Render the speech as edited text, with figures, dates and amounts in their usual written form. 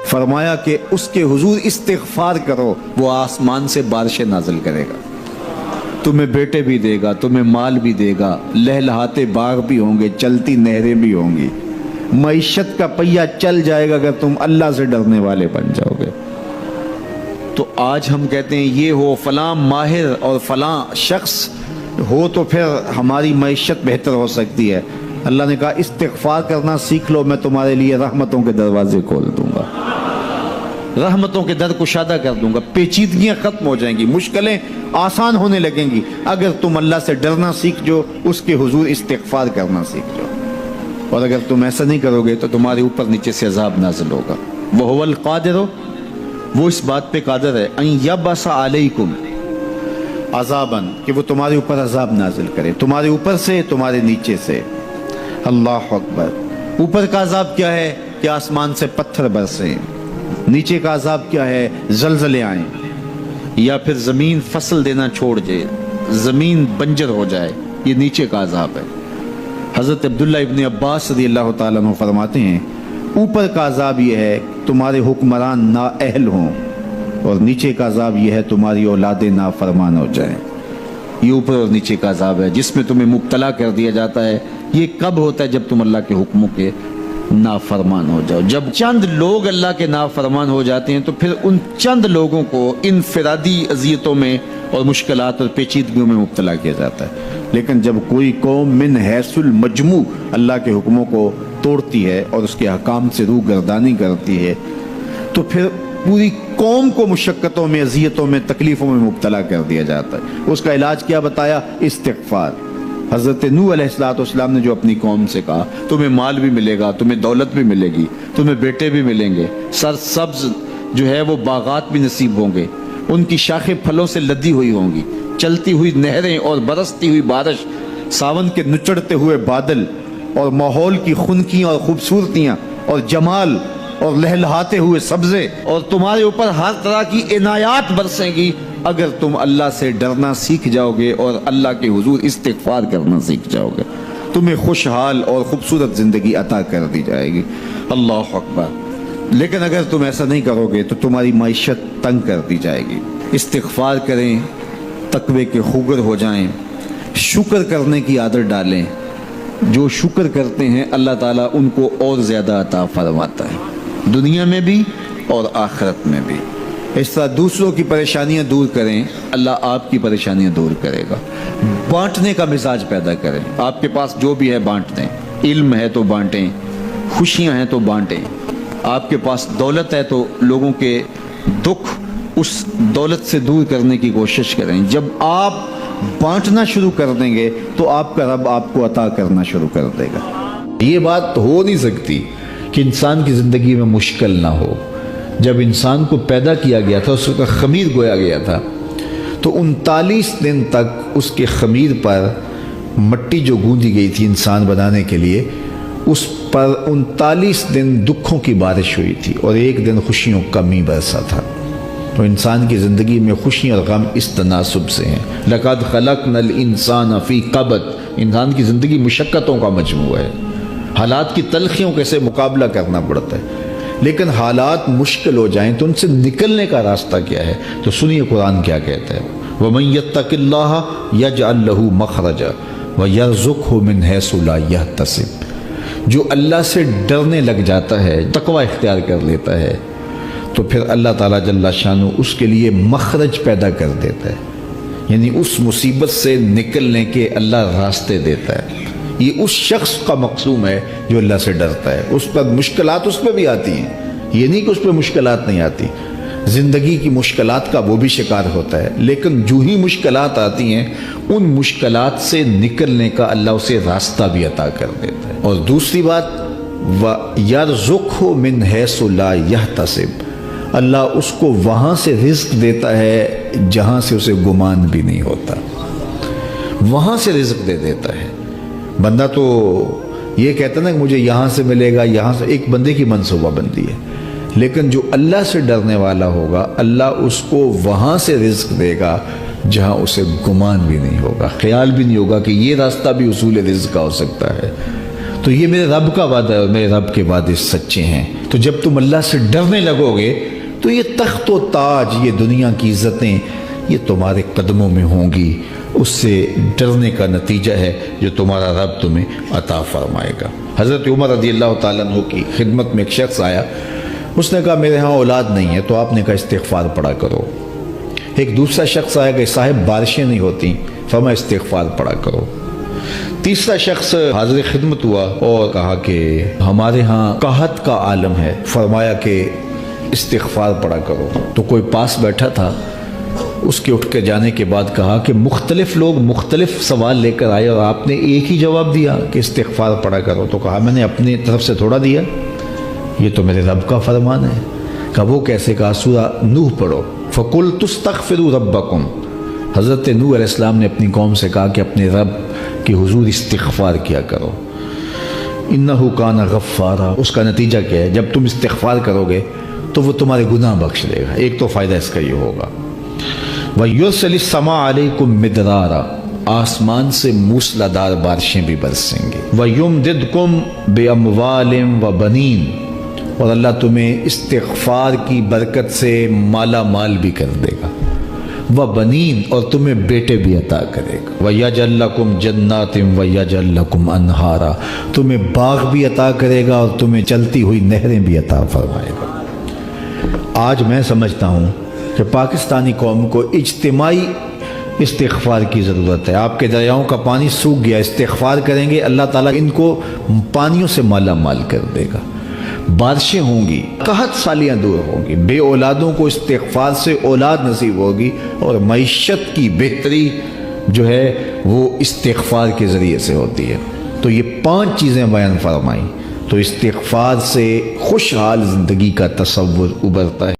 فرمایا کہ اس کے حضور استغفار کرو، وہ آسمان سے بارشیں نازل کرے گا، تمہیں بیٹے بھی دے گا، تمہیں مال بھی دے گا، لہلہاتے باغ بھی ہوں گے، چلتی نہریں بھی ہوں گی، معیشت کا پہیہ چل جائے گا اگر تم اللہ سے ڈرنے والے بن جاؤ گے۔ تو آج ہم کہتے ہیں یہ ہو فلاں ماہر اور فلاں شخص ہو تو پھر ہماری معیشت بہتر ہو سکتی ہے۔ اللہ نے کہا استغفار کرنا سیکھ لو، میں تمہارے لیے رحمتوں کے دروازے کھول دوں گا، رحمتوں کے در کشادہ کر دوں گا، پیچیدگیاں ختم ہو جائیں گی، مشکلیں آسان ہونے لگیں گی اگر تم اللہ سے ڈرنا سیکھ جو، اس کے حضور استغفار کرنا سیکھ جو۔ اور اگر تم ایسا نہیں کرو گے تو تمہارے اوپر نیچے سے عذاب نازل ہوگا۔ وَهُوَ الْقَادِرُ، وہ اس بات پہ قادر ہے، ان یبعث علیکم عذاباً، کہ وہ تمہارے اوپر عذاب نازل کرے، تمہارے اوپر سے، تمہارے نیچے سے۔ اللہ اکبر۔ اوپر کا عذاب کیا ہے کہ آسمان سے پتھر برسیں، نیچے کا عذاب کیا ہے زلزلے آئیں، یا پھر زمین فصل دینا چھوڑ جائے، زمین بنجر ہو جائے، یہ نیچے کا عذاب ہے۔ حضرت عبداللہ ابن عباس رضی اللہ تعالیٰ عنہ فرماتے ہیں اوپر کا عذاب یہ ہے تمہارے حکمران نااہل ہوں، اور نیچے کا عذاب یہ ہے تمہاری اولادیں نافرمان ہو جائیں۔ یہ اوپر اور نیچے کا عذاب ہے جس میں تمہیں مبتلا کر دیا جاتا ہے۔ یہ کب ہوتا ہے؟ جب تم اللہ کے حکموں کے نافرمان ہو جاؤ۔ جب چند لوگ اللہ کے نافرمان ہو جاتے ہیں تو پھر ان چند لوگوں کو انفرادی اذیتوں میں اور مشکلات اور پیچیدگیوں میں مبتلا کیا جاتا ہے۔ لیکن جب کوئی قوم من حیث المجموع اللہ کے حکموں کو توڑتی ہے اور اس کے احکام سے روگردانی کرتی ہے تو پھر پوری قوم کو مشقتوں میں، اذیتوں میں، تکلیفوں میں مبتلا کر دیا جاتا ہے۔ اس کا علاج کیا بتایا؟ استغفار۔ حضرت نوح علیہ السلام نے جو اپنی قوم سے کہا تمہیں مال بھی ملے گا، تمہیں دولت بھی ملے گی، تمہیں بیٹے بھی ملیں گے، سرسبز جو ہے وہ باغات بھی نصیب ہوں گے، ان کی شاخیں پھلوں سے لدی ہوئی ہوں گی، چلتی ہوئی نہریں اور برستی ہوئی بارش، ساون کے نچڑتے ہوئے بادل، اور ماحول کی خنکیاں اور خوبصورتیاں اور جمال اور لہلہاتے ہوئے سبزے، اور تمہارے اوپر ہر طرح کی عنایات برسیں گی اگر تم اللہ سے ڈرنا سیکھ جاؤ گے اور اللہ کے حضور استغفار کرنا سیکھ جاؤ گے، تمہیں خوشحال اور خوبصورت زندگی عطا کر دی جائے گی۔ اللہ اکبر۔ لیکن اگر تم ایسا نہیں کرو گے تو تمہاری معیشت تنگ کر دی جائے گی۔ استغفار کریں، تقوی کے خوگر ہو جائیں، شکر کرنے کی عادت ڈالیں۔ جو شکر کرتے ہیں اللہ تعالیٰ ان کو اور زیادہ عطا فرماتا ہے، دنیا میں بھی اور آخرت میں بھی۔ اس طرح دوسروں کی پریشانیاں دور کریں، اللہ آپ کی پریشانیاں دور کرے گا۔ بانٹنے کا مزاج پیدا کریں، آپ کے پاس جو بھی ہے بانٹ دیں، علم ہے تو بانٹیں، خوشیاں ہیں تو بانٹیں، آپ کے پاس دولت ہے تو لوگوں کے دکھ اس دولت سے دور کرنے کی کوشش کریں۔ جب آپ بانٹنا شروع کر دیں گے تو آپ کا رب آپ کو عطا کرنا شروع کر دے گا۔ یہ بات ہو نہیں سکتی کہ انسان کی زندگی میں مشکل نہ ہو۔ جب انسان کو پیدا کیا گیا تھا، اس کا خمیر گویا گیا تھا، تو 39 دن تک اس کے خمیر پر مٹی جو گوندی گئی تھی انسان بنانے کے لیے، اس پر 39 دن دکھوں کی بارش ہوئی تھی اور ایک دن خوشیوں کا می برسا تھا۔ تو انسان کی زندگی میں خوشی اور غم اس تناسب سے ہیں۔ لَقَدْ خَلَقْنَا الْإِنسَانَ فِي قَبْضٍ، انسان کی زندگی مشقتوں کا مجموعہ ہے، حالات کی تلخیوں کے سے مقابلہ کرنا پڑتا ہے۔ لیکن حالات مشکل ہو جائیں تو ان سے نکلنے کا راستہ کیا ہے؟ تو سنیے قرآن کیا کہتا ہے، وَمَن يَتَّقِ اللَّهَ يَجْعَلْ لَهُ مَخْرَجًا وَيَرْزُقْهُ مِنْ حَيْثُ لَا يَحْتَسِبُ۔ جو اللہ سے ڈرنے لگ جاتا ہے، تقوی اختیار کر لیتا ہے، تو پھر اللہ تعالیٰ جل شانہ اس کے لیے مخرج پیدا کر دیتا ہے، یعنی اس مصیبت سے نکلنے کے اللہ راستے دیتا ہے۔ یہ اس شخص کا مقصوم ہے جو اللہ سے ڈرتا ہے۔ اس پر مشکلات اس پہ بھی آتی ہیں، یہ نہیں کہ اس پہ مشکلات نہیں آتی، زندگی کی مشکلات کا وہ بھی شکار ہوتا ہے، لیکن جو ہی مشکلات آتی ہیں ان مشکلات سے نکلنے کا اللہ اسے راستہ بھی عطا کر دیتا ہے۔ اور دوسری بات، وَيَرْزُقْهُ مِنْ حَيْثُ لَا يَحْتَسِبُ، اللہ اس کو وہاں سے رزق دیتا ہے جہاں سے اسے گمان بھی نہیں ہوتا، وہاں سے رزق دے دیتا ہے۔ بندہ تو یہ کہتا نا کہ مجھے یہاں سے ملے گا، یہاں سے، ایک بندے کی منصوبہ بندی ہے، لیکن جو اللہ سے ڈرنے والا ہوگا اللہ اس کو وہاں سے رزق دے گا جہاں اسے گمان بھی نہیں ہوگا، خیال بھی نہیں ہوگا کہ یہ راستہ بھی حصول رزق کا ہو سکتا ہے۔ تو یہ میرے رب کا وعدہ ہے اور میرے رب کے وعدے سچے ہیں. تو جب تم اللہ سے ڈرنے لگو گے تو یہ تخت و تاج، یہ دنیا کی عزتیں، یہ تمہارے قدموں میں ہوں گی. اس سے ڈرنے کا نتیجہ ہے جو تمہارا رب تمہیں عطا فرمائے گا. حضرت عمر رضی اللہ تعالیٰ عنہ کی خدمت میں ایک شخص آیا. اس نے کہا میرے ہاں اولاد نہیں ہے. تو آپ نے کہا استغفار پڑھا کرو. ایک دوسرا شخص آیا کہ صاحب بارشیں نہیں ہوتی. فرمایا استغفار پڑھا کرو. تیسرا شخص حاضر خدمت ہوا اور کہا کہ ہمارے ہاں قحط کا عالم ہے. فرمایا کہ استغفار پڑھا کرو. تو کوئی پاس بیٹھا تھا، اس کے اٹھ کے جانے کے بعد کہا کہ مختلف لوگ مختلف سوال لے کر آئے اور آپ نے ایک ہی جواب دیا کہ استغفار پڑھا کرو. تو کہا میں نے اپنی طرف سے تھوڑا دیا، یہ تو میرے رب کا فرمان ہے. کہا وہ کیسے؟ کہا سورہ نوح پڑھو. فَقُلْتُ اسْتَغْفِرُوا رَبَّكُمْ. حضرت نوح علیہ السلام نے اپنی قوم سے کہا کہ اپنے رب کے حضور استغفار کیا کرو. اِنَّهُ كَانَ غَفَّارًا. اس کا نتیجہ کیا ہے؟ جب تم استغفار کرو گے تو وہ تمہارے گناہ بخش دے گا. ایک تو فائدہ اس کا یہ ہوگا. وَيُرْسِلِ السَّمَاءَ عَلَيْكُمْ مِدْرَارًا. آسمان سے موسلادھار بارشیں بھی برسیں گے. وَيُمْدِدْكُمْ بِأَمْوَالٍ وَبَنِينَ. اور اللہ تمہیں استغفار کی برکت سے مالا مال بھی کر دے گا. وَبَنِينَ. اور تمہیں بیٹے بھی عطا کرے گا. وَيَجْعَلْ لَكُمْ جَنَّاتٍ وَيَجْعَلْ لَكُمْ أَنْهَارًا. تمہیں باغ بھی عطا کرے گا اور تمہیں چلتی ہوئی نہریں بھی عطا فرمائے گا. آج میں سمجھتا ہوں کہ پاکستانی قوم کو اجتماعی استغفار کی ضرورت ہے. آپ کے دریاؤں کا پانی سوکھ گیا، استغفار کریں گے اللہ تعالیٰ ان کو پانیوں سے مالا مال کر دے گا. بارشیں ہوں گی، قحط سالیاں دور ہوں گی، بے اولادوں کو استغفار سے اولاد نصیب ہوگی، اور معیشت کی بہتری جو ہے وہ استغفار کے ذریعے سے ہوتی ہے. تو یہ 5 چیزیں بیان فرمائیں تو استغفار سے خوشحال زندگی کا تصور ابھرتا ہے.